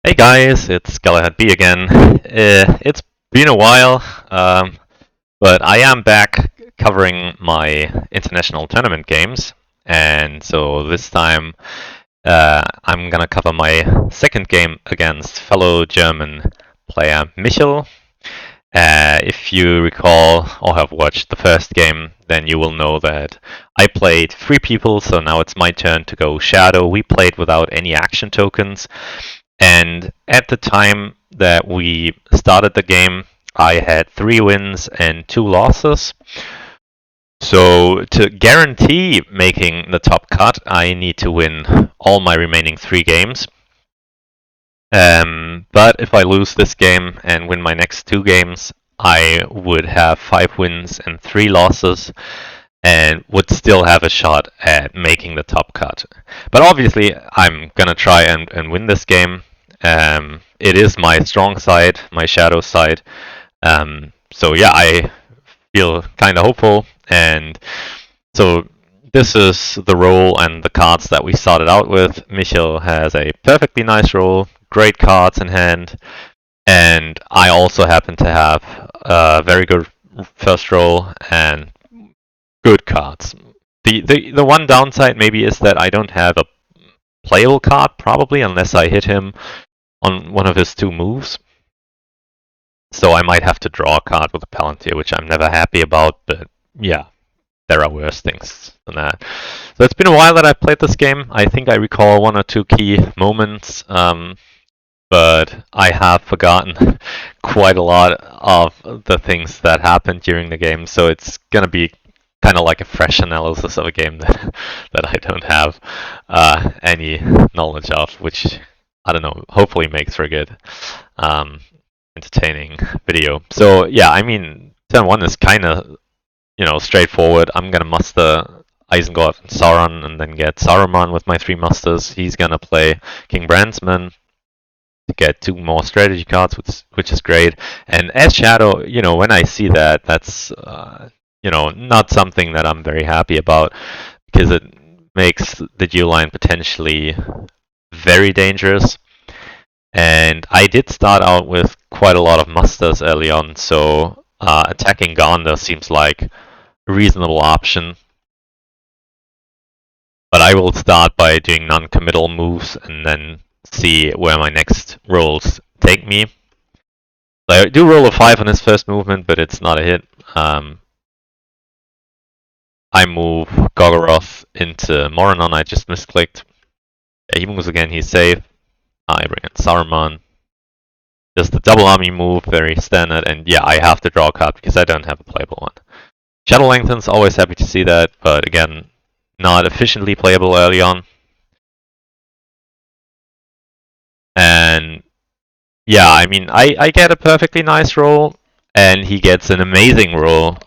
Hey guys, it's GalahadB again. It's been a while, but I am back covering my international tournament games, and so this time I'm gonna cover my second game against fellow German player Michel. If you recall or have watched the first game, then you will know that I played three people, so now it's my turn to go Shadow. We played without any action tokens. And at the time that we started the game, I had 3 wins and 2 losses. So to guarantee making the top cut, I need to win all my remaining 3 games. But if I lose this game and win my next 2 games, I would have 5 wins and 3 losses and would still have a shot at making the top cut. But obviously, I'm gonna try and win this game. It is my strong side, my shadow side. So yeah, I feel kind of hopeful, and so this is the role and the cards that we started out with. Michel has a perfectly nice role, great cards in hand, and I also happen to have a very good first roll and good cards. The one downside maybe is that I don't have a playable card probably unless I hit him on one of his 2 moves. So I might have to draw a card with a Palantir, which I'm never happy about, but yeah, there are worse things than that. So it's been a while that I've played this game. I think I recall 1 or 2 key moments, but I have forgotten quite a lot of the things that happened during the game, so it's gonna be kind of like a fresh analysis of a game that I don't have any knowledge of, which I don't know, hopefully makes for a good um, entertaining video. So yeah, I mean, turn 1 is kind of straightforward. I'm gonna muster Isengard and Sauron, and then get Saruman with my 3 musters. He's gonna play King Brandsman to get 2 more strategy cards, which is great. And as Shadow, when I see that, that's not something that I'm very happy about, because it makes the dual line potentially very dangerous. And I did start out with quite a lot of musters early on, so attacking Gondor seems like a reasonable option. But I will start by doing non-committal moves and then see where my next rolls take me. So I do roll a 5 on his first movement, but it's not a hit. I move Gorgoroth into Moranon. I just misclicked. Yeah, he moves again, he's safe. I bring in Saruman. Just the double army move, very standard, and yeah, I have to draw a card because I don't have a playable one. Shadow Lengthens, always happy to see that, but again, not efficiently playable early on. And yeah, I mean, I get a perfectly nice roll, and he gets an amazing roll,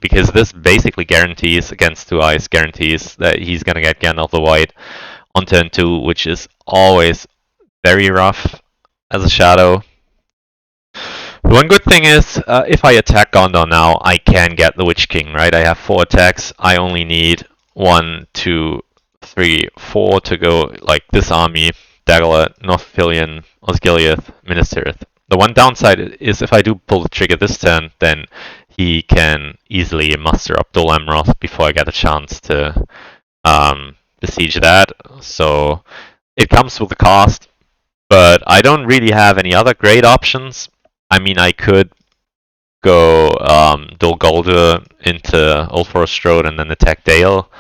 because this basically guarantees, against 2 eyes, guarantees that he's gonna get Gandalf the White on turn 2, which is always very rough as a shadow. One good thing is, if I attack Gondor now, I can get the Witch King, right? I have 4 attacks. I only need 1, 2, 3, 4 to go, like this army, Daggerlord, Northfillion, Osgiliath, Minas Tirith. The one downside is if I do pull the trigger this turn, then he can easily muster up Dol Amroth before I get a chance to besiege that. So it comes with a cost, but I don't really have any other great options. I mean, I could go Dol Guldur into Old Forest Road and then attack Dale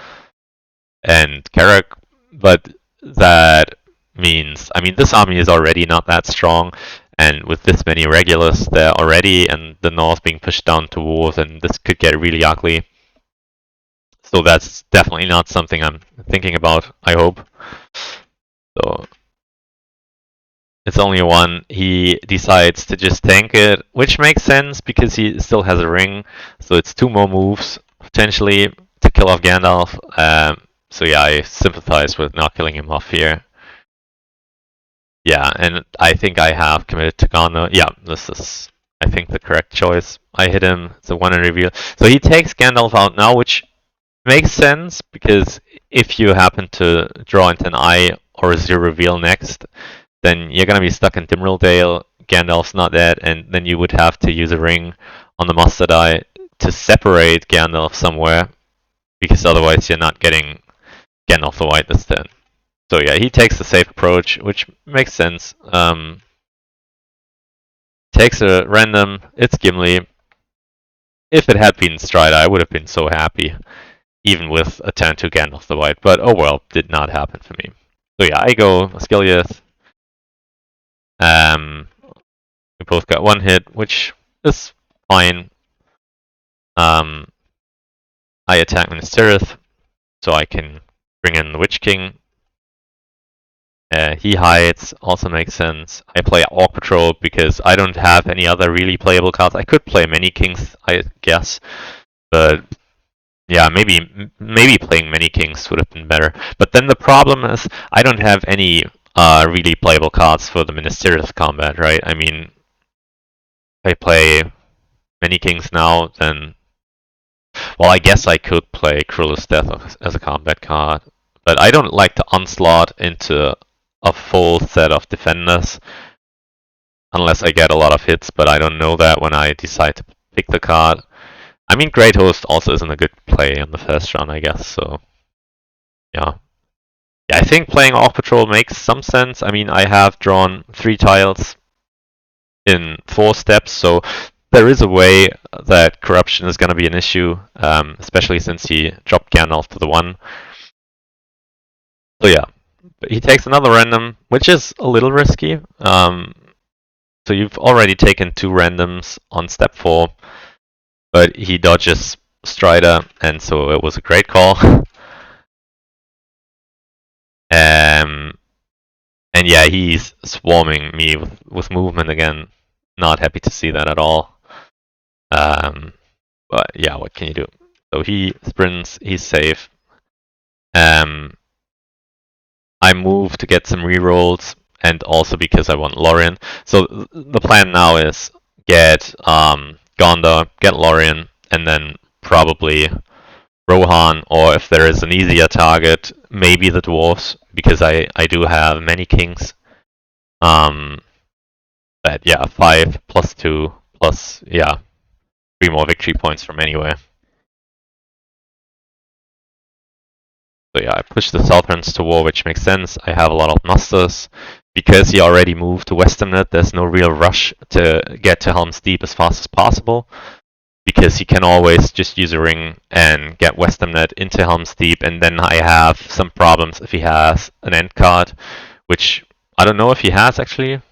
and Carrick, but that means, I mean, this army is already not that strong, and with this many regulars there already, and the north being pushed down to war, then this could get really ugly. So that's definitely not something I'm thinking about, I hope. So it's only 1. He decides to just tank it, which makes sense because he still has a ring. So it's 2 more moves, potentially, to kill off Gandalf. So yeah, I sympathize with not killing him off here. Yeah, and I think I have committed to Gondor. Yeah, this is, I think, the correct choice. I hit him, it's a 1 in reveal. So he takes Gandalf out now, which makes sense, because if you happen to draw into an eye or a 0 reveal next, then you're gonna be stuck in Dimrildale. Gandalf's not dead, and then you would have to use a ring on the master die to separate Gandalf somewhere, because otherwise you're not getting Gandalf the White this turn. So yeah, he takes the safe approach, which makes sense. Takes a random, it's Gimli. If it had been Strider, I would have been so happy, even with a turn to Gandalf the White, but oh well, did not happen for me. So yeah, I go Asclepius. We both got one hit, which is fine. I attack Minas Tirith, so I can bring in the Witch King. He hides, also makes sense. I play Orc Patrol because I don't have any other really playable cards. I could play Many Kings, I guess, but yeah, maybe playing Many Kings would have been better. But then the problem is I don't have any really playable cards for the Minas Tirith combat, right? I mean, if I play Many Kings now, then well, I guess I could play Cruelest Death as a combat card, but I don't like to onslaught into a full set of defenders unless I get a lot of hits, but I don't know that when I decide to pick the card. I mean, Great Host also isn't a good play on the first round, I guess, so yeah. Yeah, I think playing Orc Patrol makes some sense. I mean, I have drawn 3 tiles in 4 steps, so there is a way that corruption is going to be an issue, especially since he dropped Gandalf to the 1. So yeah, but he takes another random, which is a little risky. So you've already taken 2 randoms on step 4, but he dodges Strider, and so it was a great call. And yeah, he's swarming me with movement again. Not happy to see that at all. But yeah, what can you do? So he sprints, he's safe. I move to get some rerolls, and also because I want Lorien. So the plan now is get Gondor, get Lorien, and then probably Rohan, or if there is an easier target, maybe the dwarves, because I do have many kings. But yeah, 5 plus 2 plus, yeah, 3 more victory points from anywhere. So yeah, I push the Southrons to war, which makes sense. I have a lot of musters. Because he already moved to Westernet, there's no real rush to get to Helm's Deep as fast as possible. Because he can always just use a ring and get Westernet into Helm's Deep, and then I have some problems if he has an end card, which I don't know if he has actually.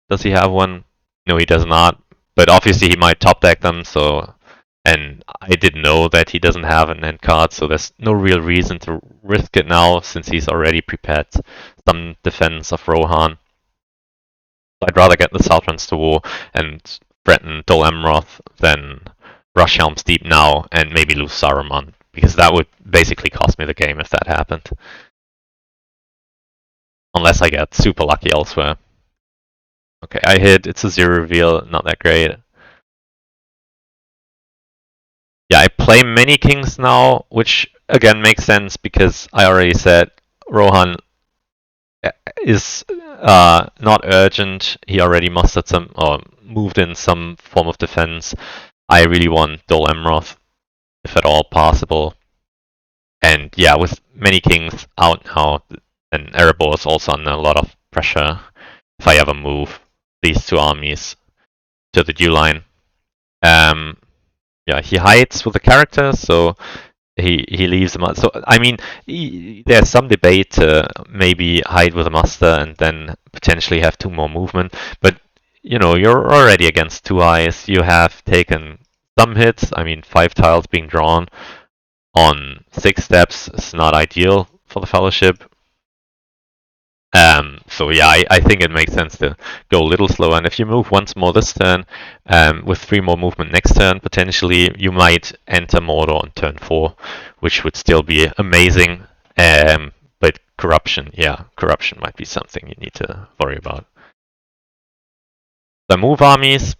Does he have one? No, he does not. But obviously he might top deck them, so... And I didn't know that he doesn't have an end card, so there's no real reason to risk it now, since he's already prepared some defense of Rohan. I'd rather get the Southrons to war and threaten Dol Amroth than rush Helm's Deep now and maybe lose Saruman, because that would basically cost me the game if that happened. Unless I get super lucky elsewhere. Okay, I hit, it's a 0 reveal, not that great. Yeah, I play many kings now, which again makes sense because I already said Rohan is not urgent. He already mustered some, or moved in some form of defense. I really want Dol Amroth, if at all possible. And yeah, with many kings out now, and Erebor is also under a lot of pressure if I ever move these 2 armies to the Dew line. Yeah, he hides with the character, so he leaves them out. So I mean, there's some debate to maybe hide with a muster and then potentially have 2 more movement. But you know, you're already against 2 eyes. You have taken some hits. I mean, 5 tiles being drawn on 6 steps is not ideal for the Fellowship. So yeah, I think it makes sense to go a little slower. And if you move once more this turn, with 3 more movement next turn, potentially you might enter Mordor on turn 4, which would still be amazing. But corruption, yeah, corruption might be something you need to worry about. The move armies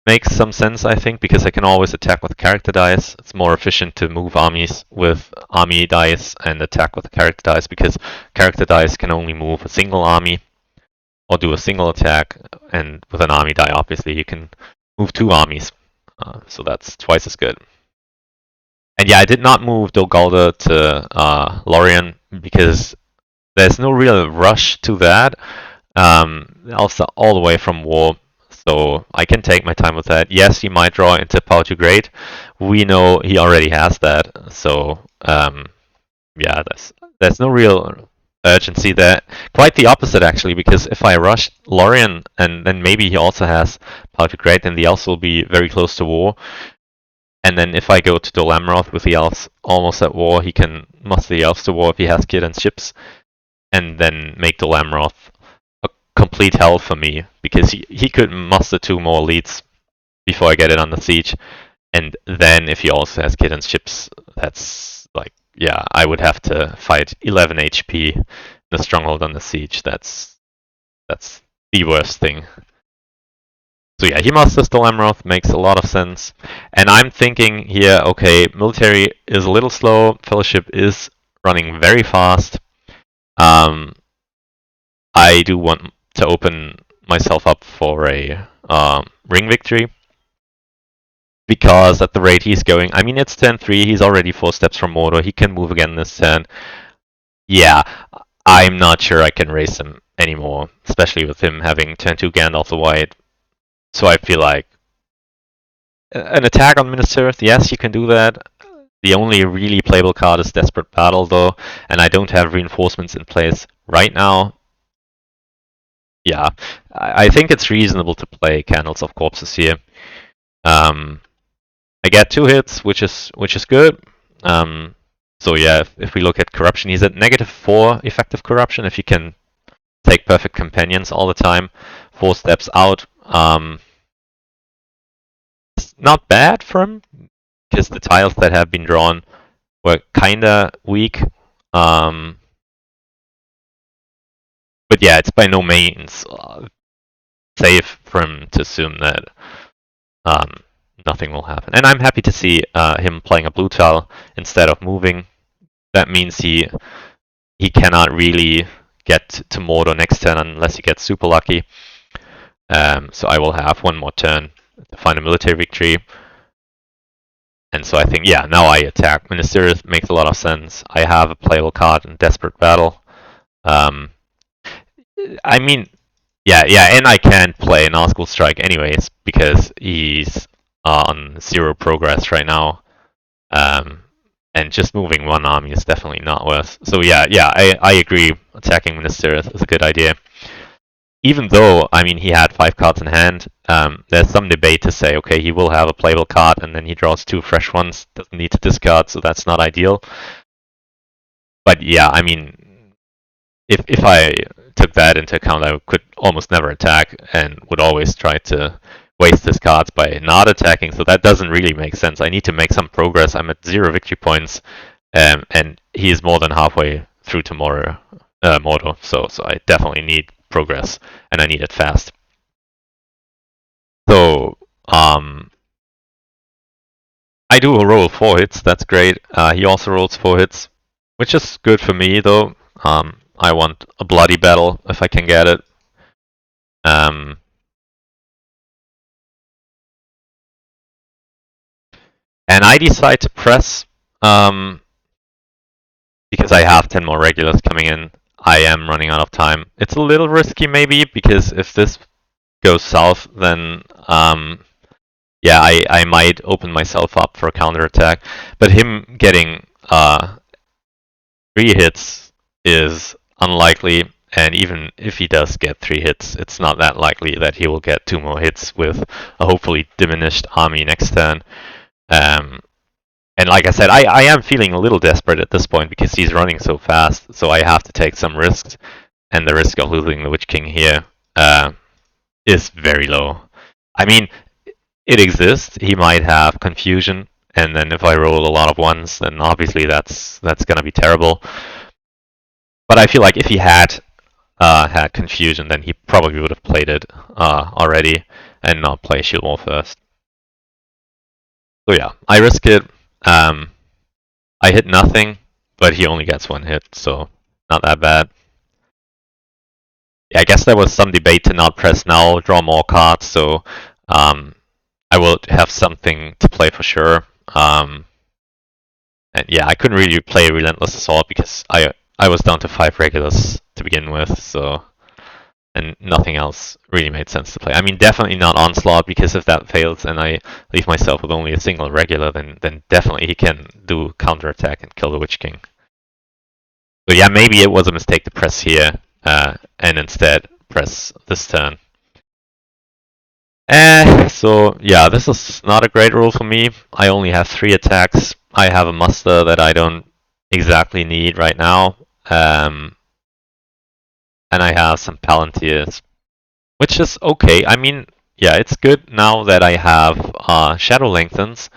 makes some sense, I think, because I can always attack with character dice. It's more efficient to move armies with army dice and attack with character dice, because character dice can only move a single army. or do a single attack, and with an army die, obviously you can move 2 armies, so that's twice as good. And yeah, I did not move Dol to Lorien because there's no real rush to that. Also, all the way from war, so I can take my time with that. Yes, he might draw into Power to Great. We know he already has that, so yeah, there's no real urgency there. Quite the opposite, actually, because if I rush Lorien and then maybe he also has Power to Great, then the elves will be very close to war. And then if I go to Dol Amroth with the elves almost at war, he can muster the elves to war if he has kid and ships, and then make Dol Amroth a complete hell for me, because he could muster 2 more leads before I get it under siege. And then if he also has kid and ships, that's like, yeah, I would have to fight 11 HP in the stronghold under siege. That's the worst thing. So yeah, he masters Dol Amroth, makes a lot of sense. And I'm thinking here, okay, military is a little slow, fellowship is running very fast. I do want to open myself up for a ring victory. Because at the rate he's going, I mean, it's 10-3, he's already 4 steps from Mordor, he can move again this turn. Yeah, I'm not sure I can race him anymore, especially with him having turn 2 Gandalf the White. So I feel like an attack on Minas Tirith, yes, you can do that. The only really playable card is Desperate Battle, though, and I don't have reinforcements in place right now. Yeah, I think it's reasonable to play Candles of Corpses here. I get 2 hits, which is good. So yeah, if we look at corruption, he's at -4 effective corruption if you can take perfect companions all the time. 4 steps out. It's not bad for him, because the tiles that have been drawn were kinda weak. But yeah, it's by no means safe for him to assume that nothing will happen. And I'm happy to see him playing a blue tile instead of moving. That means he cannot really get to Mordor next turn unless he gets super lucky. So I will have 1 more turn to find a military victory. And so I think, yeah, now I attack. Minas Tirith makes a lot of sense. I have a playable card in Desperate Battle. I mean, yeah, and I can't play Nazgul Strike anyways, because he's on 0 progress right now. And just moving 1 army is definitely not worth. So yeah, I agree. Attacking Minas Tirith is a good idea. Even though, I mean, he had 5 cards in hand, there's some debate to say, okay, he will have a playable card, and then he draws 2 fresh ones, doesn't need to discard, so that's not ideal. But yeah, I mean, if I took that into account, I could almost never attack, and would always try to waste his cards by not attacking, so that doesn't really make sense. I need to make some progress. I'm at 0 victory points, and he is more than halfway through to Mordor, so I definitely need progress, and I need it fast. So, I do roll 4 hits, that's great. He also rolls 4 hits, which is good for me, though. I want a bloody battle if I can get it. And I decide to press, because I have 10 more regulars coming in. I am running out of time. It's a little risky, maybe, because if this goes south, then yeah, I might open myself up for a counterattack. But him getting 3 hits is unlikely, and even if he does get 3 hits, it's not that likely that he will get 2 more hits with a hopefully diminished army next turn. And like I said, I am feeling a little desperate at this point because he's running so fast, so I have to take some risks, and the risk of losing the Witch King here is very low. I mean, it exists. He might have confusion, and then if I roll a lot of 1s, then obviously that's gonna be terrible. But I feel like if he had had confusion, then he probably would have played it already and not play Shield Wall first. So yeah, I risk it. I hit nothing, but he only gets 1 hit, so not that bad. Yeah, I guess there was some debate to not press now, draw more cards, so I will have something to play for sure. And yeah, I couldn't really play Relentless Assault because I was down to 5 regulars to begin with, so and nothing else really made sense to play. I mean, definitely not Onslaught because if that fails and I leave myself with only a single regular, then definitely he can do counterattack and kill the Witch King. So yeah, maybe it was a mistake to press here and instead press this turn. So yeah, this is not a great rule for me. I only have 3 attacks. I have a muster that I don't exactly need right now. And I have some Palantirs, which is okay. I mean, yeah, it's good now that I have Shadow Lengthens,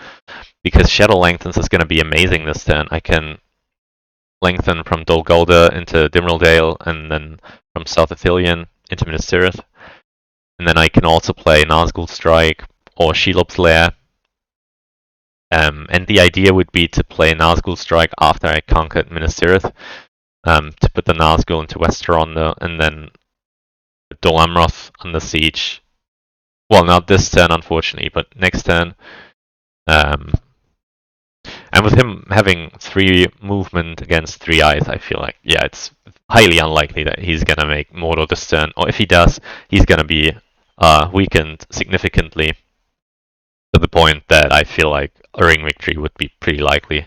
because Shadow Lengthens is going to be amazing this turn. I can lengthen from Dol Guldur into Dimrildale, and then from South Athelion into Minas Tirith. And then I can also play Nazgul Strike or Shelob's Lair. And the idea would be to play Nazgul Strike after I conquered Minas Tirith, to put the Nazgul into Westerondo, and then put Dol Amroth under siege. Well, not this turn, unfortunately, but next turn. And with him having 3 movement against 3 eyes, I feel like, yeah, it's highly unlikely that he's gonna make Mordor this turn. Or if he does, he's gonna be weakened significantly to the point that I feel like a ring victory would be pretty likely.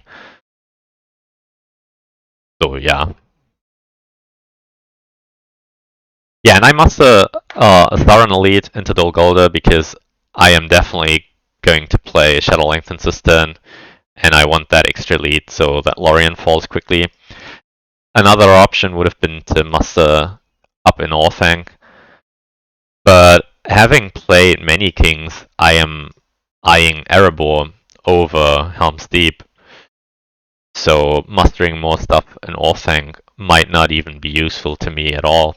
So yeah. Yeah, and I muster a Tharan Elite into Dol Guldur because I am definitely going to play Shadow Lengthens this turn, and I want that extra lead so that Lorien falls quickly. Another option would have been to muster up in Orthanc, but having played many kings, I am eyeing Erebor over Helm's Deep, so mustering more stuff in Orthanc might not even be useful to me at all.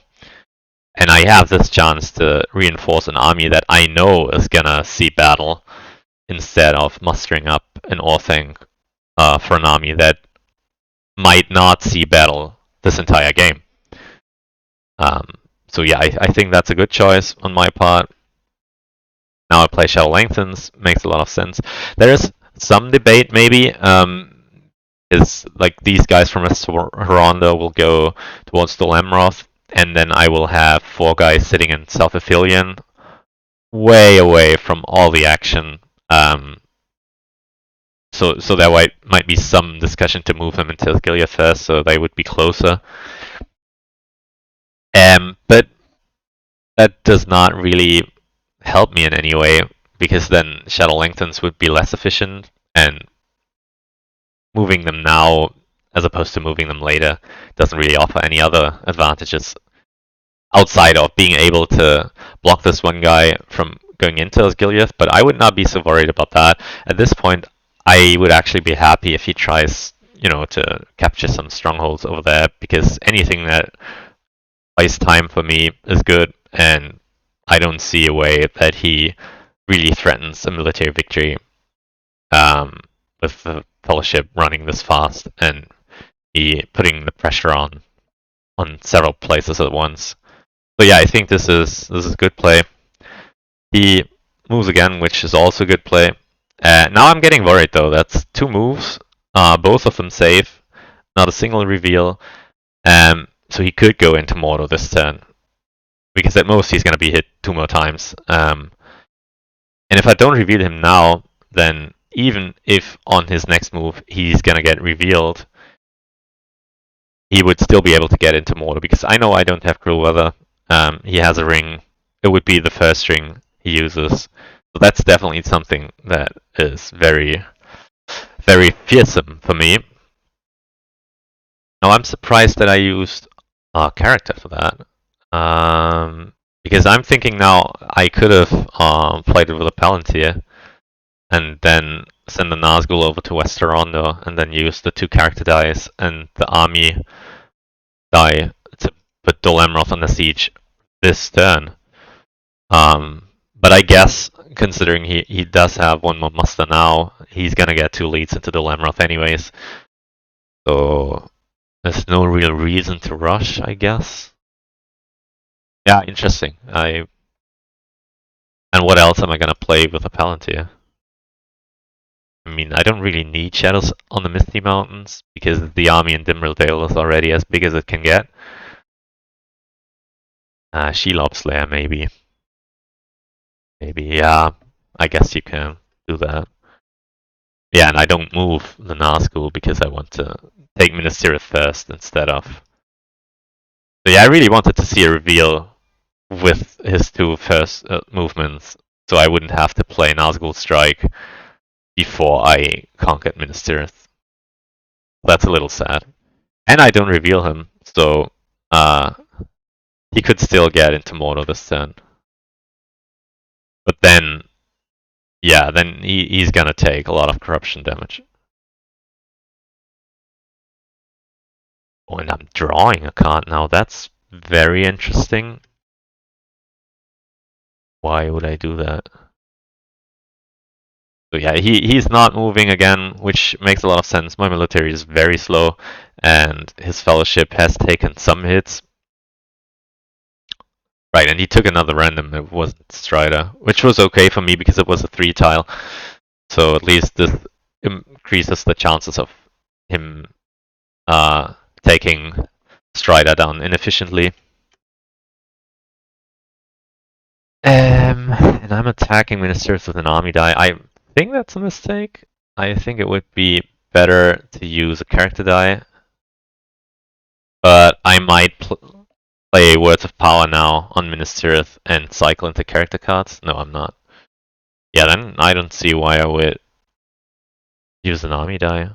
And I have this chance to reinforce an army that I know is gonna see battle instead of mustering up an Orthanc for an army that might not see battle this entire game. So yeah, I think that's a good choice on my part. Now I play Shadow Lengthens, makes a lot of sense. There is some debate maybe, is like these guys from Westerondo will go towards Dol Amroth, and then I will have 4 guys sitting in South Athelion, way away from all the action. So there might be some discussion to move them into Gilead first, so they would be closer. But that does not really help me in any way, because then Shadow Lengthens would be less efficient, and moving them now as opposed to moving them later doesn't really offer any other advantages outside of being able to block this one guy from going into Osgiliath, but I would not be so worried about that. At this point, I would actually be happy if he tries, to capture some strongholds over there, because anything that buys time for me is good, and I don't see a way that he really threatens a military victory with the Fellowship running this fast and he putting the pressure on several places at once. So yeah, I think this is good play. He moves again, which is also good play. Now I'm getting worried though. That's 2 moves, both of them safe, not a single reveal. So he could go into Mordor this turn, because at most he's going to be hit 2 more times. And if I don't reveal him now, then even if on his next move he's going to get revealed, he would still be able to get into Mordor, because I know I don't have Cruel Weather. He has a ring. It would be the first ring he uses. So that's definitely something that is very, very fearsome for me. Now I'm surprised that I used a character for that. Because I'm thinking now I could have played it with a Palantir and then send the Nazgul over to Westerondo and then use the 2 character dice and the army die to put Dol Amroth on the siege this turn. But I guess, considering he does have 1 more muster now, he's gonna get 2 leads into Dol Amroth anyways. So there's no real reason to rush, I guess. Yeah, interesting. And what else am I gonna play with a Palantir? I mean, I don't really need Shadows on the Misty Mountains because the army in Dimrildale is already as big as it can get. Shelob Slayer, maybe. Maybe, yeah. I guess you can do that. Yeah, and I don't move the Nazgul because I want to take Minas Tirith first instead of. So yeah, I really wanted to see a reveal with his two first movements, so I wouldn't have to play Nazgul Strike before I conquered Minas Tirith. That's a little sad. And I don't reveal him, so uh, he could still get into Mordor this turn. But then, yeah, then he's gonna take a lot of corruption damage. Oh, and I'm drawing a card now. That's very interesting. Why would I do that? So yeah, he's not moving again, which makes a lot of sense. My military is very slow, and his fellowship has taken some hits. Right, and he took another random. It wasn't Strider, which was okay for me because it was a 3 tile. So at least this increases the chances of him taking Strider down inefficiently. And I'm attacking ministers with an army die. I think that's a mistake. I think it would be better to use a character die. But I might play Words of Power now on Minas Tirith and cycle into character cards. No, I'm not. Yeah, then I don't see why I would use an army die.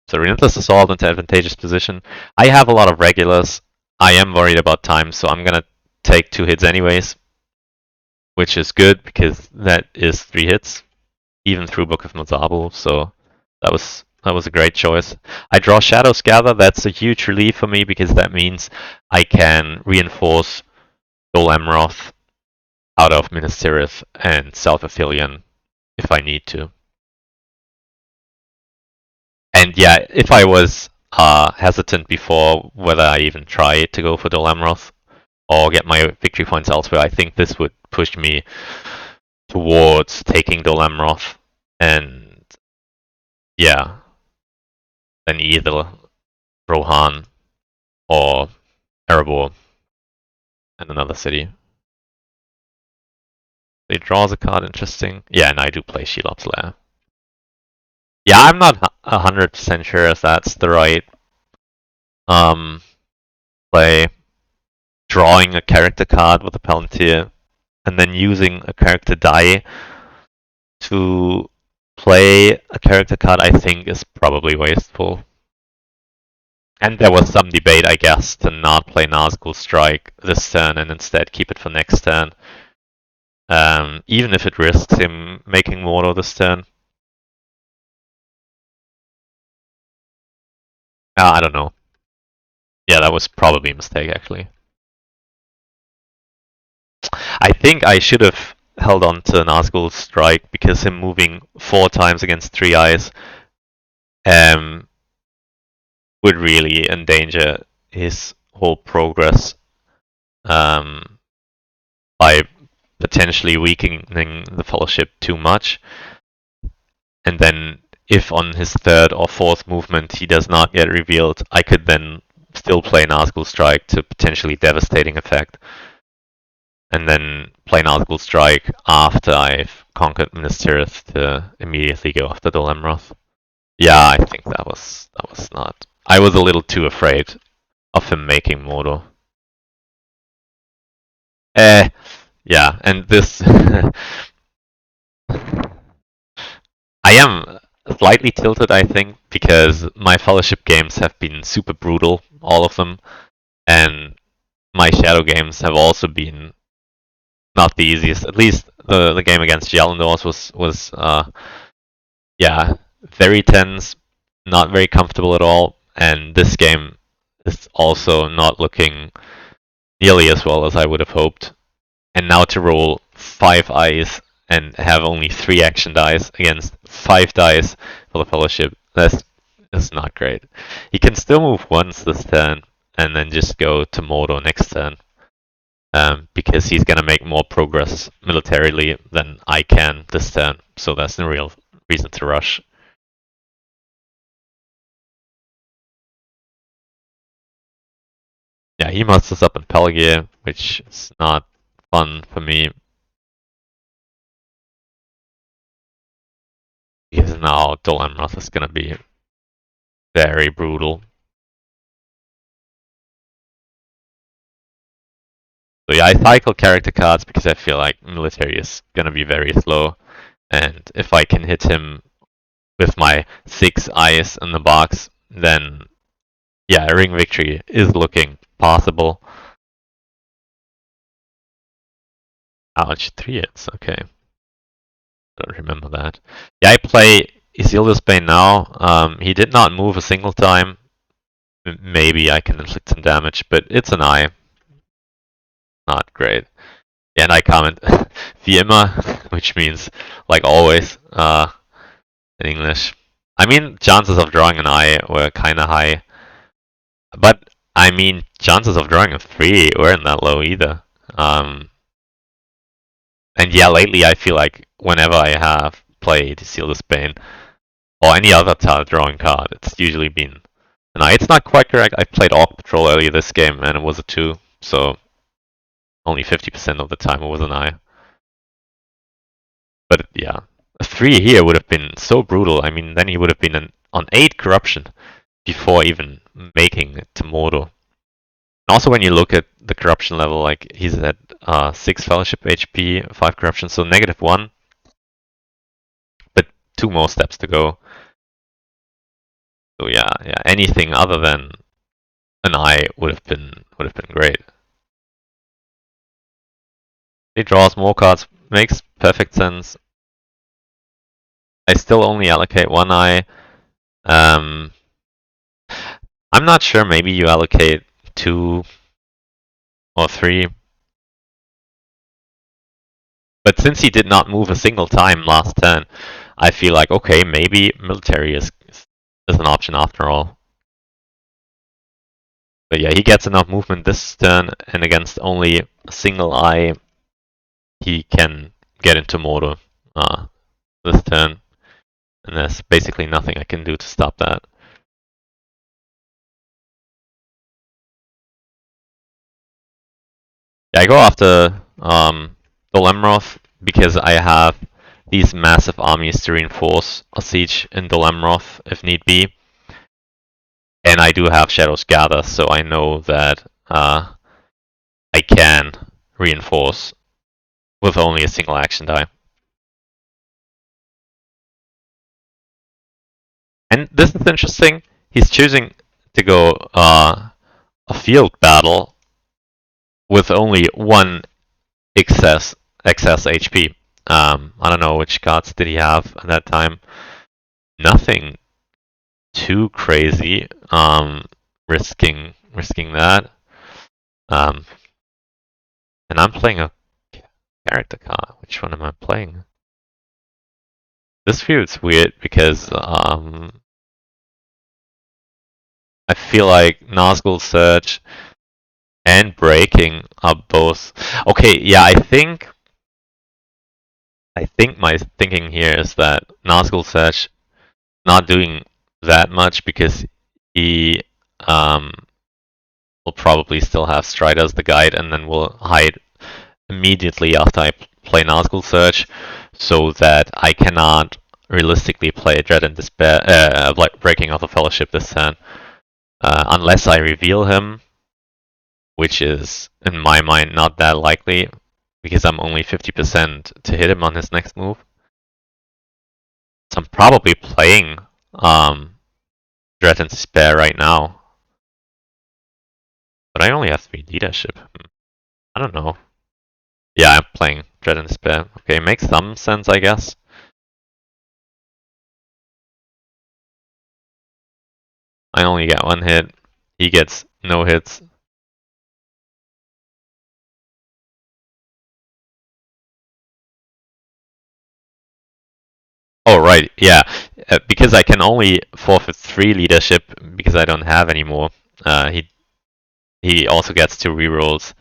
So Relentless Assault into advantageous position. I have a lot of regulars. I am worried about time, so I'm gonna take 2 hits anyways, which is good because that is 3 hits, even through Book of Mazabu. So that was a great choice. I draw Shadows Gather. That's a huge relief for me because that means I can reinforce Dol Amroth out of Minas Tirith and South Aphelion if I need to. And yeah, if I was hesitant before whether I even try to go for Dol Amroth or get my victory points elsewhere, I think this would push me towards taking Dol Amroth. And yeah, then either Rohan or Erebor and another city. They draws a card, interesting. Yeah, and I do play Shelob Slayer. Yeah, I'm not 100% sure if that's the right play. Drawing a character card with a Palantir and then using a character die to play a character card, I think, is probably wasteful. And there was some debate, I guess, to not play Nazgul Strike this turn and instead keep it for next turn. Even if it risks him making Mordor this turn. I don't know. Yeah, that was probably a mistake, actually. I think I should have held on to Nazgul Strike because him moving 4 times against 3 eyes would really endanger his whole progress by potentially weakening the Fellowship too much. And then if on his 3rd or 4th movement he does not get revealed, I could then still play Nazgul Strike to potentially devastating effect. And then play Nazgul Strike after I've conquered Minas Tirith to immediately go after Dol Amroth. Yeah, I think that was not. I was a little too afraid of him making Mordor. Yeah, and this I am slightly tilted, I think, because my Fellowship games have been super brutal, all of them, and my Shadow games have also been not the easiest. At least the game against Jalendors was yeah, very tense, not very comfortable at all, and this game is also not looking nearly as well as I would have hoped. And now to roll 5 eyes and have only 3 action dice against 5 dice for the Fellowship, that's not great. He can still move once this turn, and then just go to Mordor next turn. Because he's gonna make more progress militarily than I can this turn, so that's no real reason to rush. Yeah, he musters up in Pelgier, which is not fun for me. Because now Dol Amroth is gonna be very brutal. So yeah, I cycle character cards because I feel like military is gonna be very slow. And if I can hit him with my 6 eyes in the box, then yeah, a ring victory is looking possible. Ouch, 3 hits, okay. I don't remember that. Yeah, I play Isildur's Bane now. He did not move a single time. Maybe I can inflict some damage, but it's an eye. Not great. Yeah, and I comment wie immer, which means like always in English. I mean, chances of drawing an eye were kind of high, but I mean, chances of drawing a 3 weren't that low either. And yeah, lately I feel like whenever I have played Isildur's Bane or any other tile drawing card, it's usually been an eye. It's not quite correct. I played Orc Patrol earlier this game and it was a 2, so only 50% of the time it was an eye. But yeah, a 3 here would have been so brutal. I mean, then he would have been on 8 corruption before even making it to Mordor. And also, when you look at the corruption level, like he's at 6 fellowship HP, 5 corruption, so -1. But 2 more steps to go. So yeah, anything other than an eye would have been great. He draws more cards, makes perfect sense. I still only allocate 1 eye. I'm not sure, maybe you allocate 2 or 3. But since he did not move a single time last turn, I feel like, okay, maybe military is an option after all. But yeah, he gets enough movement this turn, and against only a single eye, he can get into Mordor this turn. And there's basically nothing I can do to stop that. Yeah, I go after Dol Amroth because I have these massive armies to reinforce a siege in Dol Amroth if need be. And I do have Shadows Gather, so I know that I can reinforce with only a single action die. And this is interesting. He's choosing to go a field battle with only 1 excess HP. I don't know which cards did he have at that time. Nothing too crazy. Risking that. And I'm playing a character card. Which one am I playing? This feels weird because I feel like Nazgul Search and Breaking are both okay. Yeah, I think my thinking here is that Nazgul Search not doing that much because he will probably still have Stride as the guide, and then will hide immediately after I play Nazgul Search, so that I cannot realistically play Dread and Despair, like Breaking of the Fellowship this turn, unless I reveal him, which is in my mind not that likely, because I'm only 50% to hit him on his next move. So I'm probably playing Dread and Despair right now. But I only have 3 leadership. I don't know. Yeah, I'm playing Dread and Despair. Okay, makes some sense, I guess. I only get 1 hit. He gets no hits. Oh, right, yeah. Because I can only forfeit 3 leadership because I don't have any more. He he also gets 2 rerolls,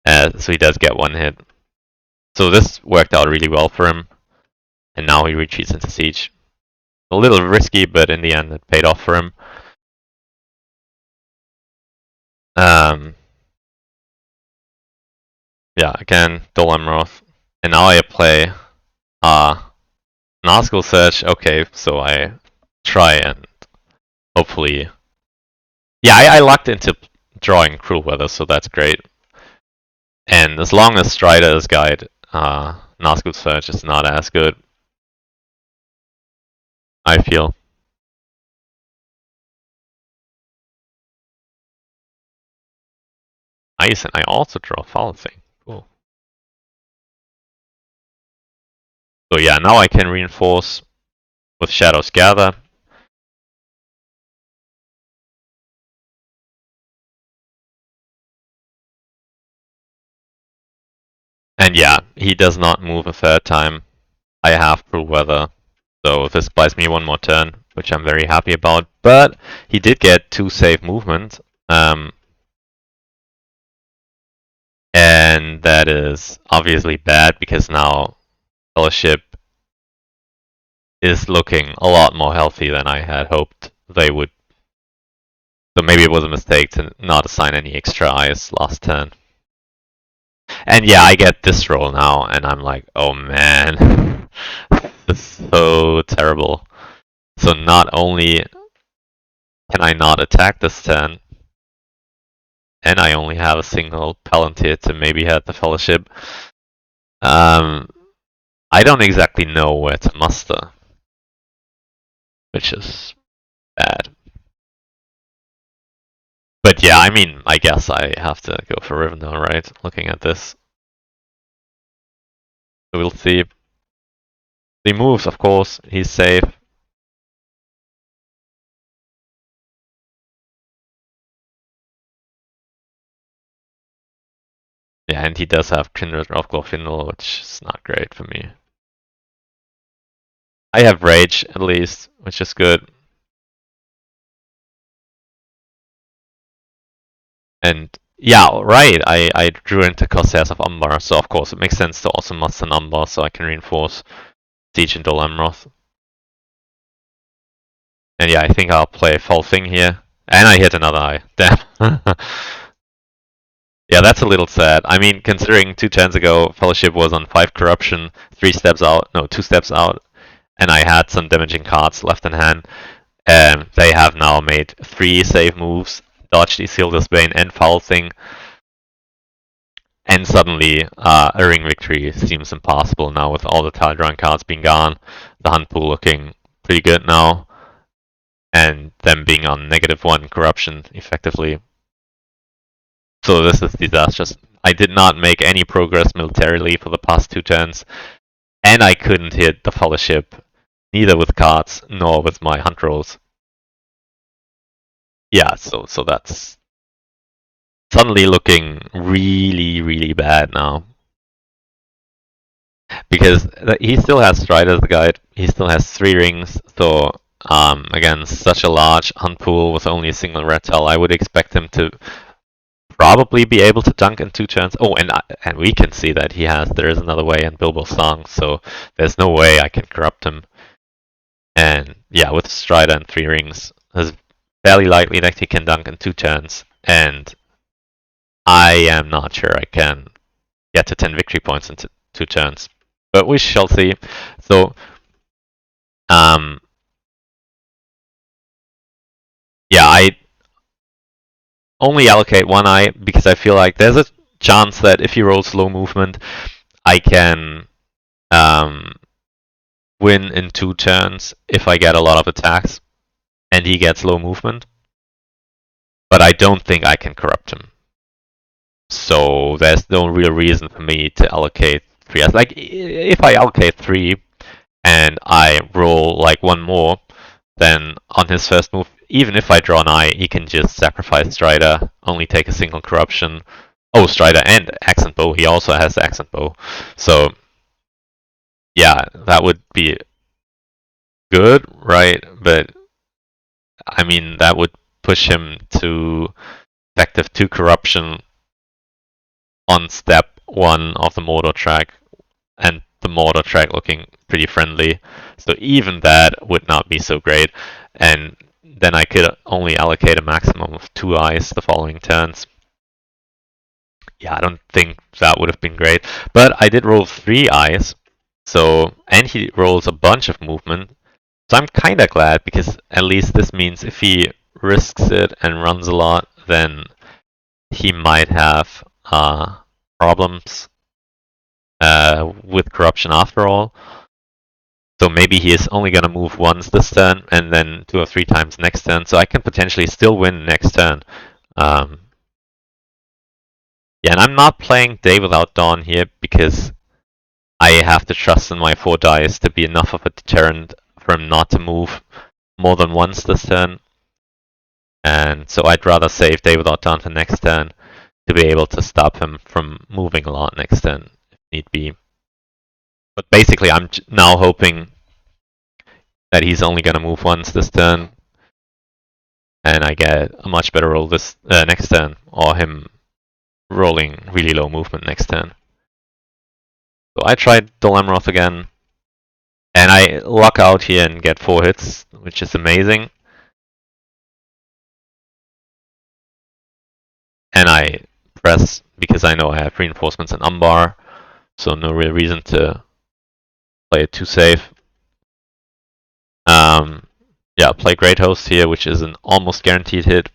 so he does get 1 hit. So this worked out really well for him, and now he retreats into siege. A little risky, but in the end it paid off for him. Yeah, again, Dol Amroth. And now I play Nazgul Search. Okay, so I try and hopefully... Yeah, I lucked into drawing Cruel Weather, so that's great. And as long as Strider is guide, Nazgul Search is not as good, I feel. Nice, and I also draw Foul Thing. Cool. So yeah, now I can reinforce with Shadow's Gather. And yeah, he does not move a third time. I have Cruel Weather, so this buys me 1 more turn, which I'm very happy about. But he did get 2 save movement, and that is obviously bad because now Fellowship is looking a lot more healthy than I had hoped they would. So maybe it was a mistake to not assign any extra eyes last turn. And yeah, I get this roll now, and I'm like, oh man, this is so terrible. So not only can I not attack this turn, and I only have a single Palantir to maybe hit the Fellowship. I don't exactly know where to muster, which is bad. But yeah, I mean, I guess I have to go for Rivendell, right? Looking at this. So we'll see. He moves, of course, he's safe. Yeah, and he does have Kindred of Glorfindel, which is not great for me. I have Rage, at least, which is good. And yeah, right, I drew into Corsairs of Umbar, so of course it makes sense to also muster an Umbar so I can reinforce Siege and Dol Amroth. And yeah, I think I'll play Foul Thing here. And I hit another eye. Damn. Yeah, that's a little sad. I mean, considering 2 turns ago, Fellowship was on 5 Corruption, 2 steps out, and I had some damaging cards left in hand. They have now made 3 save moves, dodged Isildur's Bane and Foul Thing, and suddenly a ring victory seems impossible now with all the tile drawing cards being gone, the hunt pool looking pretty good now, and them being on -1 Corruption effectively. So this is disastrous. I did not make any progress militarily for the past 2 turns, and I couldn't hit the Fellowship, neither with cards nor with my hunt rolls. Yeah, so that's suddenly looking really, really bad now. Because he still has Strider as the guide, he still has 3 rings, so again, such a large hunt pool with only a single red tile, I would expect him to probably be able to dunk in 2 turns. Oh, and we can see that There Is Another Way in Bilbo's song, so there's no way I can corrupt him. And yeah, with Strider and 3 rings, it's fairly likely that he can dunk in 2 turns, and I am not sure I can get to 10 victory points in 2 turns. But we shall see. So, yeah, I only allocate 1 eye because I feel like there's a chance that if he rolls slow movement, I can win in 2 turns if I get a lot of attacks and he gets low movement. But I don't think I can corrupt him. So there's no real reason for me to allocate 3. Like, if I allocate 3 and I roll like 1 more, then on his first move, even if I draw an eye, he can just sacrifice Strider, only take a single corruption. Oh, Strider and Accent Bow. He also has the Accent Bow. So, yeah, that would be good, right? But, I mean, that would push him to effective 2 corruption on step 1 of the mortar track, and the mortar track looking pretty friendly. So even that would not be so great. And then I could only allocate a maximum of 2 eyes the following turns. Yeah, I don't think that would have been great. But I did roll 3 eyes. So, and he rolls a bunch of movement. So I'm kinda glad, because at least this means if he risks it and runs a lot, then he might have problems with corruption after all. So maybe he is only gonna move once this turn, and then 2 or 3 times next turn, so I can potentially still win next turn. Yeah, and I'm not playing Day Without Dawn here, because I have to trust in my 4 dice to be enough of a deterrent for him not to move more than once this turn. And so I'd rather save Day Without Dawn for next turn to be able to stop him from moving a lot next turn, if need be. But basically, I'm now hoping that he's only gonna move once this turn, and I get a much better roll this next turn, or him rolling really low movement next turn. So I tried Dolemroth again, and I luck out here and get 4 hits, which is amazing. And I press because I know I have reinforcements and Umbar, so no real reason to play it too safe. Yeah, play Great Host here, which is an almost guaranteed hit.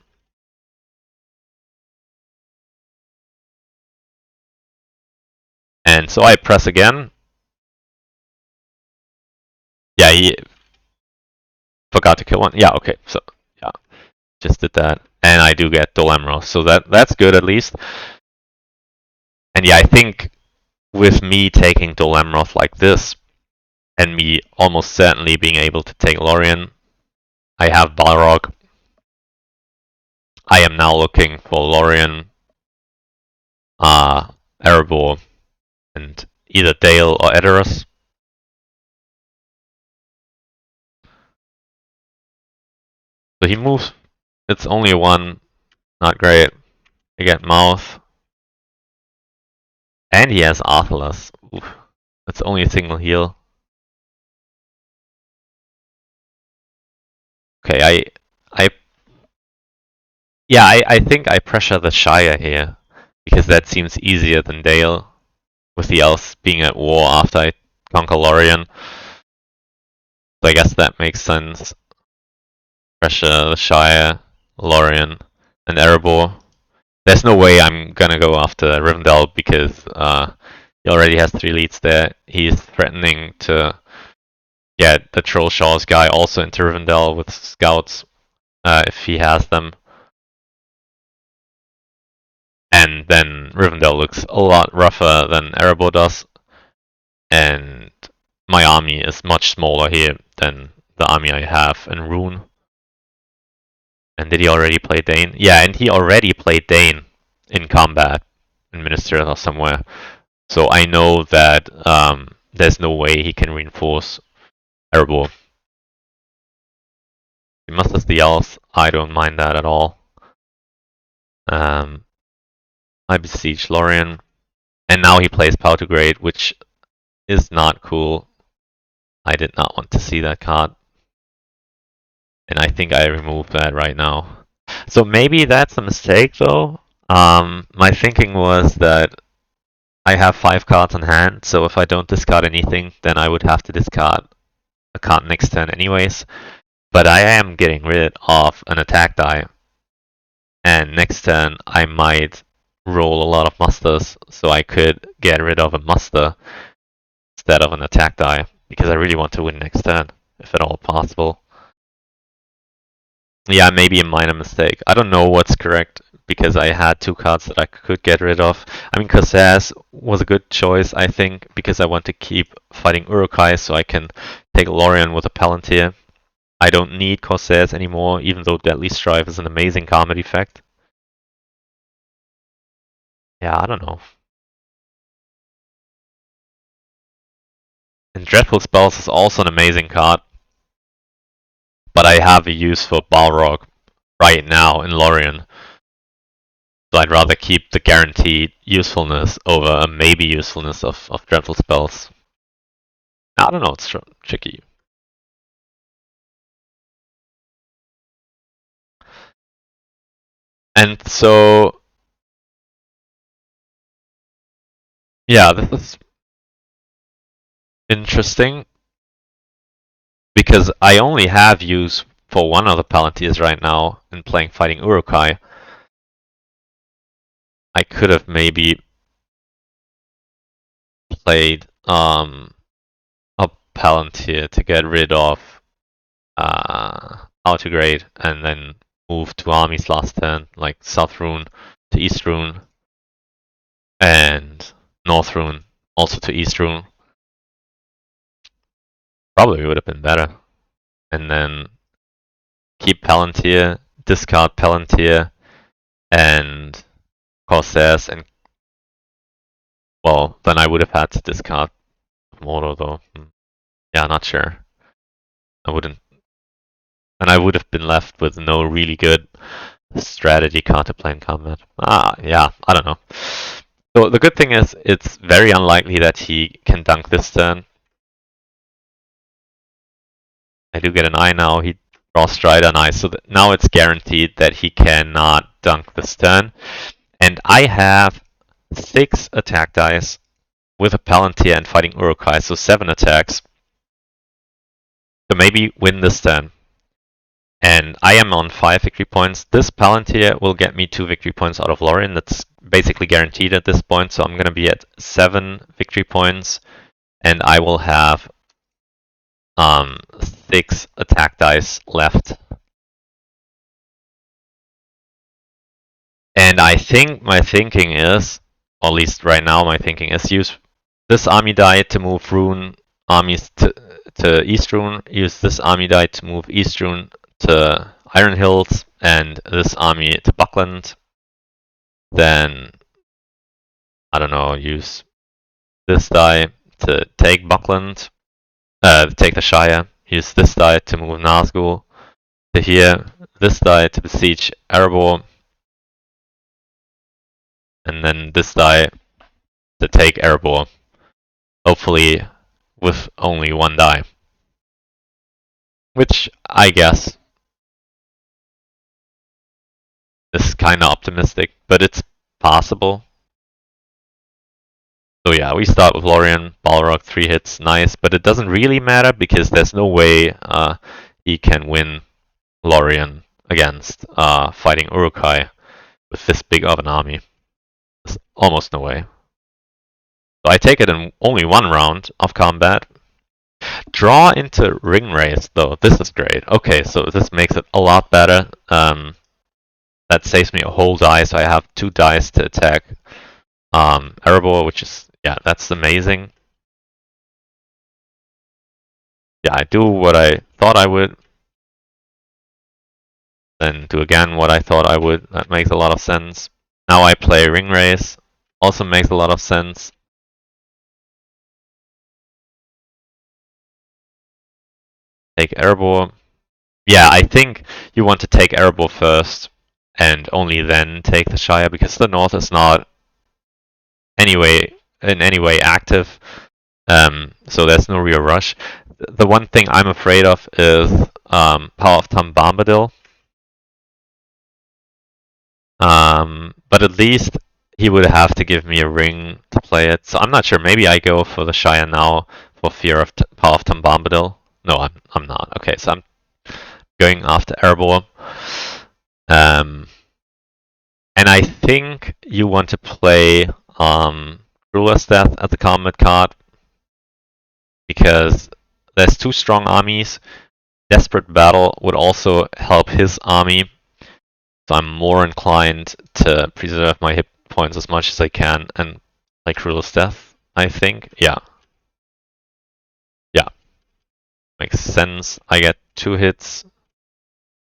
And so I press again. Yeah, he forgot to kill one. Yeah, okay, so yeah, just did that. And I do get Dolemroth, so that's good at least. And yeah, I think with me taking Dolemroth like this, and me almost certainly being able to take Lorien, I have Balrog. I am now looking for Lorien, Erebor, and either Dale or Edoras. So he moves. It's only 1, not great. I get Mouth. And he has Arthalas. Oof. That's only a single heal. Okay, I think I pressure the Shire here, because that seems easier than Dale, with the elves being at war after I conquer Lorien. So I guess that makes sense. Pressure the Shire, Lorien, and Erebor. There's no way I'm gonna go after Rivendell, because he already has 3 leads there. He's threatening to get the Troll Shaw's guy also into Rivendell with scouts, if he has them. And then Rivendell looks a lot rougher than Erebor does. And my army is much smaller here than the army I have in Rune. And did he already play Dane? Yeah, and he already played Dane in combat in Ministerial or somewhere. So I know that there's no way he can reinforce Erebor. He musters the elves. I don't mind that at all. I besiege Lorien. And now he plays Powdergrade, which is not cool. I did not want to see that card. And I think I remove that right now. So maybe that's a mistake though. My thinking was that I have 5 cards in hand, so if I don't discard anything, then I would have to discard a card next turn anyways. But I am getting rid of an attack die. And next turn I might roll a lot of musters, so I could get rid of a muster instead of an attack die, because I really want to win next turn, if at all possible. Yeah, maybe a minor mistake. I don't know what's correct, because I had 2 cards that I could get rid of. I mean, Corsairs was a good choice, I think, because I want to keep fighting Uruk-hai so I can take Lorien with a Palantir. I don't need Corsairs anymore, even though Deadly Strife is an amazing combat effect. Yeah, I don't know. And Dreadful Spells is also an amazing card, but I have a use for Balrog right now in Lorien. So I'd rather keep the guaranteed usefulness over a maybe usefulness of dreadful spells. I don't know, it's tricky. And so, yeah, this is interesting because I only have use for one of the Palantirs right now in playing Fighting Urukai. I could have maybe played a Palantir to get rid of Altigrade and then move two armies last turn, like South Rune to East Rune and North Rune also to East Rune. Probably would have been better. And then keep Palantir, discard Palantir and Corsairs, and well, then I would have had to discard Moro though. Yeah, not sure. I wouldn't. And I would have been left with no really good strategy card to play in combat. Yeah, I don't know. So the good thing is, it's very unlikely that he can dunk this turn. I do get an eye now. He draws Strider, nice. So now it's guaranteed that he cannot dunk this turn. And I have 6 attack dice with a Palantir and Fighting Urukai, so 7 attacks. So maybe win this turn. And I am on 5 victory points. This Palantir will get me 2 victory points out of Lorien. That's basically guaranteed at this point. So I'm going to be at 7 victory points. And I will have 6 attack dice left. And I think my thinking is, or at least right now my thinking is, use this army die to move Rune armies to East Rune, use this army die to move East Rune to Iron Hills, and this army to Buckland. Then, I don't know, use this die to take Buckland, take the Shire, use this die to move Nazgul to here, this die to besiege Erebor, and then this die to take Erebor, hopefully with only 1 die. Which, I guess, is kinda optimistic, but it's possible. So yeah, we start with Lorien, Balrog, 3 hits, nice, but it doesn't really matter because there's no way he can win Lorien against Fighting Urukai with this big of an army. There's almost no way. So I take it in only 1 round of combat. Draw into Ring Race though, this is great. Okay, so this makes it a lot better. That saves me a whole die, so I have 2 dice to attack Erebor, which is, yeah, that's amazing. Yeah, I do what I thought I would. Then do again what I thought I would. That makes a lot of sense. Now I play Ring Race. Also makes a lot of sense. Take Erebor. Yeah, I think you want to take Erebor first and only then take the Shire because the North is not in any way active. So there's no real rush. The one thing I'm afraid of is Power of Tom Bombadil. But at least he would have to give me a ring to play it. So I'm not sure. Maybe I go for the Shire now for fear of Power of Tom Bombadil. No, I'm not. Okay, so I'm going after Erebor. And I think you want to play Ruler's Death at the combat card because there's 2 strong armies. Desperate Battle would also help his army. So I'm more inclined to preserve my hit points as much as I can and like Ruler's Death, I think. Yeah. Yeah. Makes sense. I get 2 hits.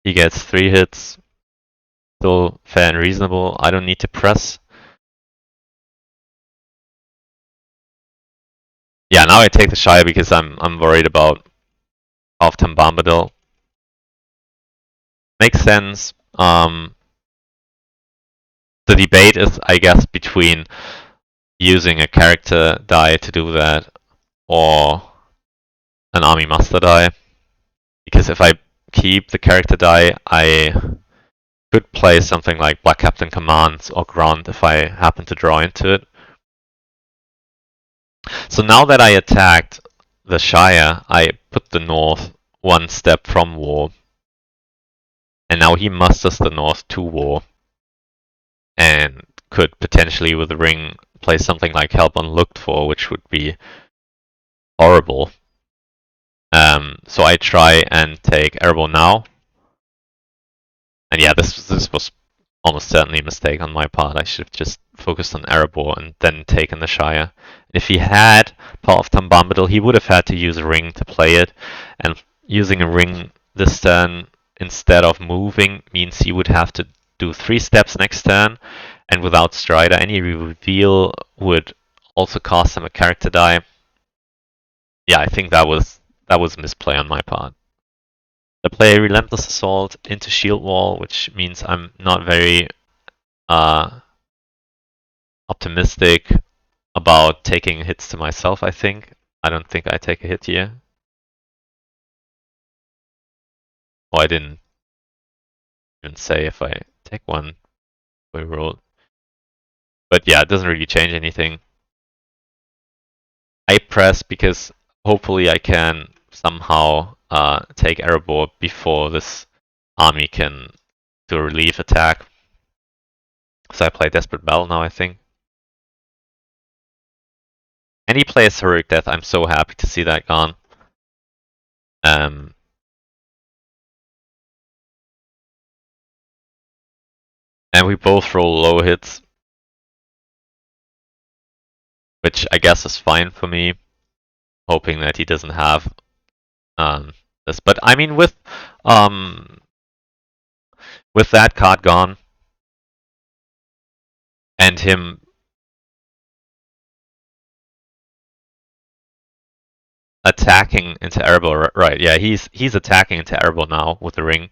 He gets 3 hits. Still fair and reasonable. I don't need to press. Yeah, now I take the Shire because I'm worried about Tom Bombadil. Makes sense. The debate is, I guess, between using a character die to do that or an army master die. Because if I keep the character die, I could play something like Black Captain Commands or Grant if I happen to draw into it. So now that I attacked the Shire, I put the North one step from war. And now he musters the North to war. And could potentially, with the ring, play something like Help Unlooked For, which would be horrible. So I try and take Erebor now. And yeah, this was almost certainly a mistake on my part. I should have just focused on Erebor and then taken the Shire. If he had Power of Tom Bombadil, he would have had to use a ring to play it. And using a ring this turn instead of moving means he would have to do 3 steps next turn. And without Strider, any reveal would also cost him a character die. Yeah, I think that was a misplay on my part. I play Relentless Assault into Shield Wall, which means I'm not very optimistic about taking hits to myself, I think. I don't think I take a hit here. Oh, I didn't even say if I take one. We roll. But yeah, it doesn't really change anything. I press because hopefully I can somehow take Erebor before this army can do a relief attack. So I play Desperate Battle now, I think. And he plays Heroic Death. I'm so happy to see that gone. And we both roll low hits, which I guess is fine for me. Hoping that he doesn't have this. But I mean, with that card gone and him attacking into Erebor, right? Yeah, he's attacking into Erebor now with the ring.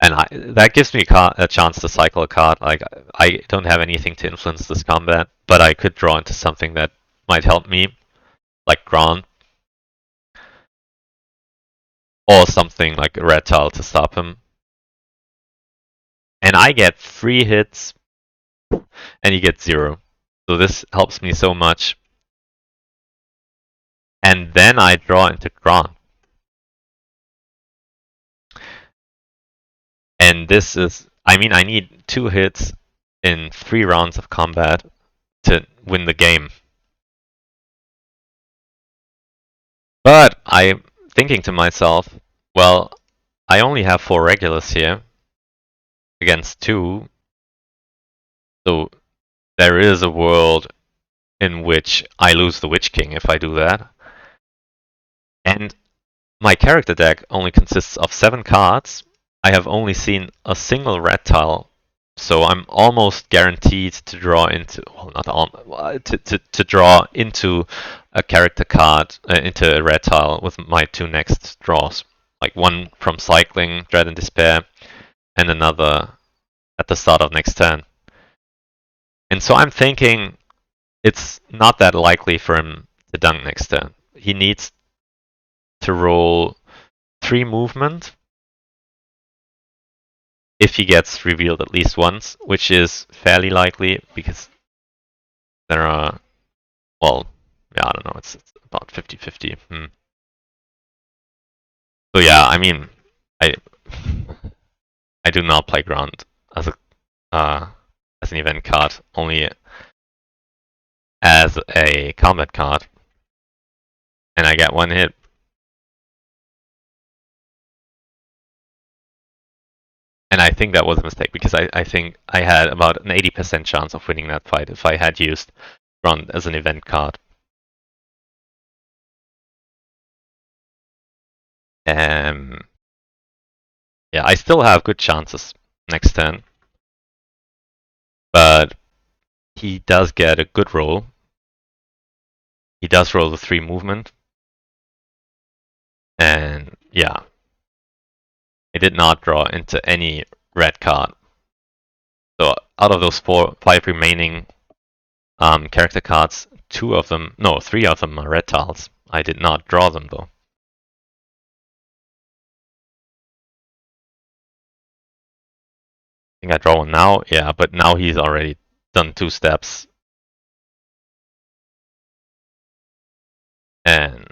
And that gives me a chance to cycle a card. Like, I don't have anything to influence this combat, but I could draw into something that might help me, like Grant. Or something like a red tile to stop him. And I get 3 hits, and he gets 0. So this helps me so much. And then I draw into Grant. And this is, I mean, I need 2 hits in 3 rounds of combat to win the game. But I'm thinking to myself, well, I only have 4 regulars here against 2. So there is a world in which I lose the Witch King if I do that. And my character deck only consists of 7 cards. I have only seen a single red tile, so I'm almost guaranteed to draw into, well, not almost, to draw into a character card, into a red tile with my 2 next draws. Like one from cycling, Dread and Despair, and another at the start of next turn. And so I'm thinking it's not that likely for him to dunk next turn. He needs to roll 3 movement if he gets revealed at least once, which is fairly likely because there are, well, yeah, I don't know, it's about 50-50. So yeah, I mean, I do not play Ground as an event card, only as a combat card, and I get 1 hit. And I think that was a mistake because I think I had about an 80% chance of winning that fight if I had used Ground as an event card. Yeah, I still have good chances next turn. But he does get a good roll. He does roll the 3 movement. And yeah, I did not draw into any red card. So out of those five remaining character cards, three of them are red tiles. I did not draw them though. I think I draw one now, yeah, but now he's already done 2 steps. And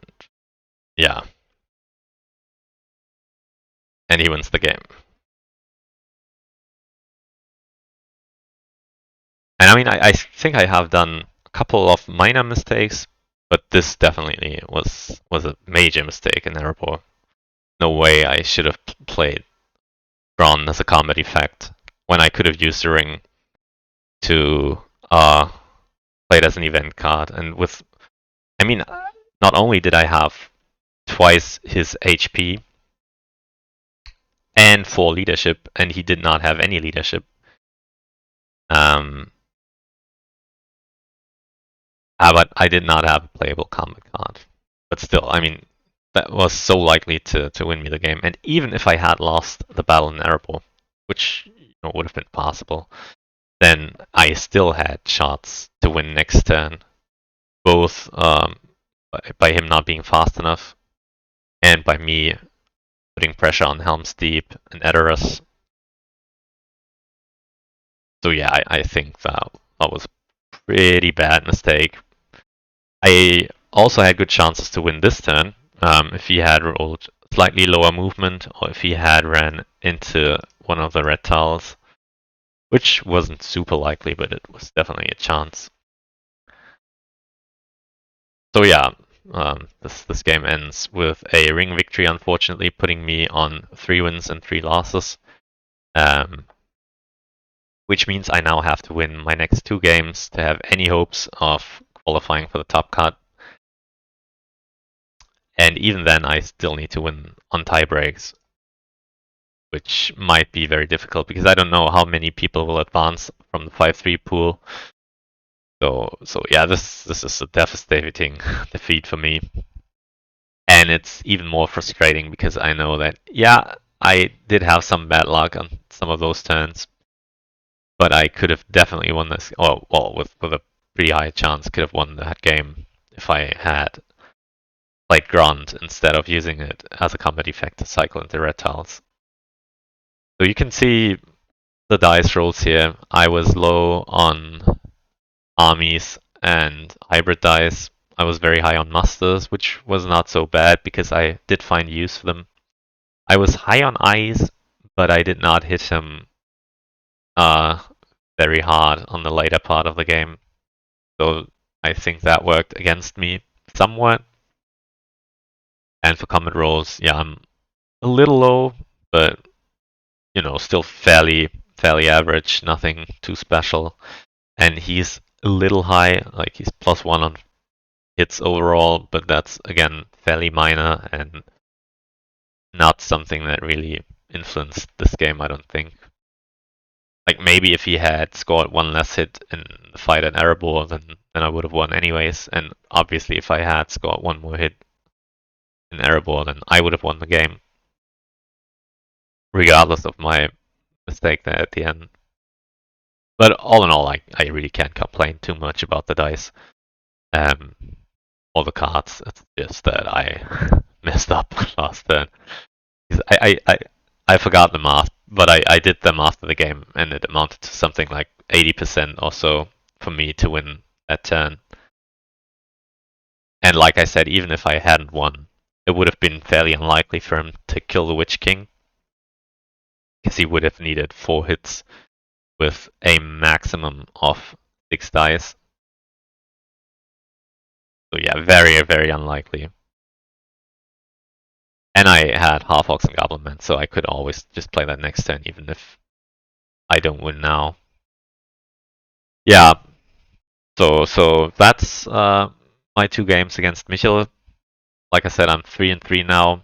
yeah. And he wins the game. And I mean, I think I have done a couple of minor mistakes, but this definitely was a major mistake in Erebor. No way I should have played Braun as a combat effect when I could have used the ring to play it as an event card. And with, I mean, not only did I have twice his HP and 4 leadership, and he did not have any leadership. But I did not have a playable combat card. But still, I mean, that was so likely to win me the game. And even if I had lost the battle in Erebor, which would have been possible, then I still had shots to win next turn, both by him not being fast enough and by me putting pressure on Helm's Deep and Edoras. So yeah, I think that was a pretty bad mistake. I also had good chances to win this turn if he had rolled slightly lower movement or if he had ran into one of the red tiles, which wasn't super likely, but it was definitely a chance. So yeah, this game ends with a ring victory, unfortunately, putting me on 3 wins and 3 losses. Which means I now have to win my next 2 games to have any hopes of qualifying for the top cut. And even then, I still need to win on tie breaks, which might be very difficult because I don't know how many people will advance from the 5-3 pool. So yeah, this is a devastating defeat for me. And it's even more frustrating because I know that, yeah, I did have some bad luck on some of those turns, but I could have definitely won this. Oh, well, with a pretty high chance, could have won that game if I had played Grunt instead of using it as a combat effect to cycle into red tiles. So you can see the dice rolls here. I was low on armies and hybrid dice. I was very high on musters, which was not so bad because I did find use for them. I was high on eyes, but I did not hit him very hard on the later part of the game. So I think that worked against me somewhat. And for combat rolls, yeah, I'm a little low, but still fairly average, nothing too special. And he's a little high, like he's +1 on hits overall, but that's again fairly minor and not something that really influenced this game, I don't think. Like maybe if he had scored 1 less hit in the fight at Erebor, then I would have won anyways. And obviously if I had scored 1 more hit in Erebor, then I would have won the game. Regardless of my mistake there at the end. But all in all, I really can't complain too much about the dice. Or the cards. It's just that I messed up last turn. I forgot the math, but I did them after the game, and it amounted to something like 80% or so for me to win that turn. And like I said, even if I hadn't won, it would have been fairly unlikely for him to kill the Witch King, because he would have needed 4 hits with a maximum of 6 dice. So yeah, very, very unlikely. And I had half Ox and Goblin Man, so I could always just play that next turn, even if I don't win now. Yeah. So that's my 2 games against Michel. Like I said, I'm 3-3 now.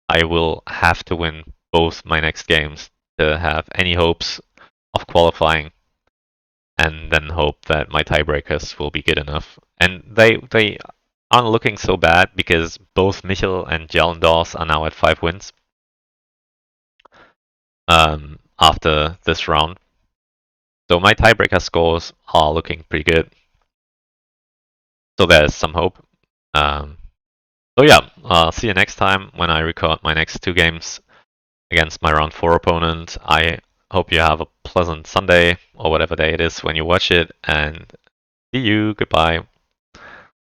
I will have to win both my next games to have any hopes of qualifying, and then hope that my tiebreakers will be good enough. And they aren't looking so bad because both Michel and Jalendors are now at 5 wins after this round. So my tiebreaker scores are looking pretty good. So there's some hope. So yeah, see you next time when I record my next 2 games against my round 4 opponent. I hope you have a pleasant Sunday or whatever day it is when you watch it, and see you. Goodbye.